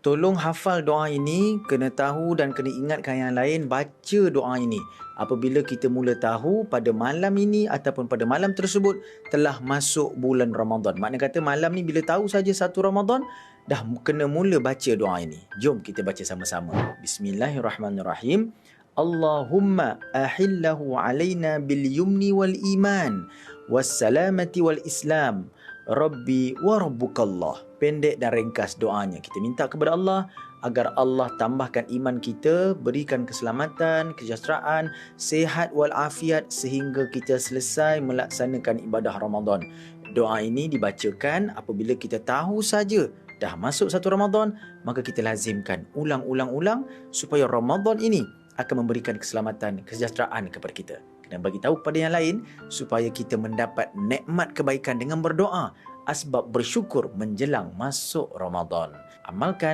Tolong hafal doa ini, kena tahu dan kena ingatkan yang lain, baca doa ini. Apabila kita mula tahu pada malam ini ataupun pada malam tersebut telah masuk bulan Ramadan. Makna kata malam ni bila tahu saja 1 Ramadan, dah kena mula baca doa ini. Jom kita baca sama-sama. Bismillahirrahmanirrahim. Allahumma ahillahu alaina bil yumni wal iman was salamati wal islam. Rabbi wa rabbukallah. Pendek dan ringkas doanya. Kita minta kepada Allah agar Allah tambahkan iman kita, berikan keselamatan, kesejahteraan, sihat wal afiat sehingga kita selesai melaksanakan ibadah Ramadan. Doa ini dibacakan apabila kita tahu saja dah masuk 1 Ramadan, maka kita lazimkan ulang-ulang supaya Ramadan ini akan memberikan keselamatan, kesejahteraan kepada kita. Dan bagi tahu kepada yang lain supaya kita mendapat nikmat kebaikan dengan berdoa, asbab bersyukur menjelang masuk Ramadan. Amalkan.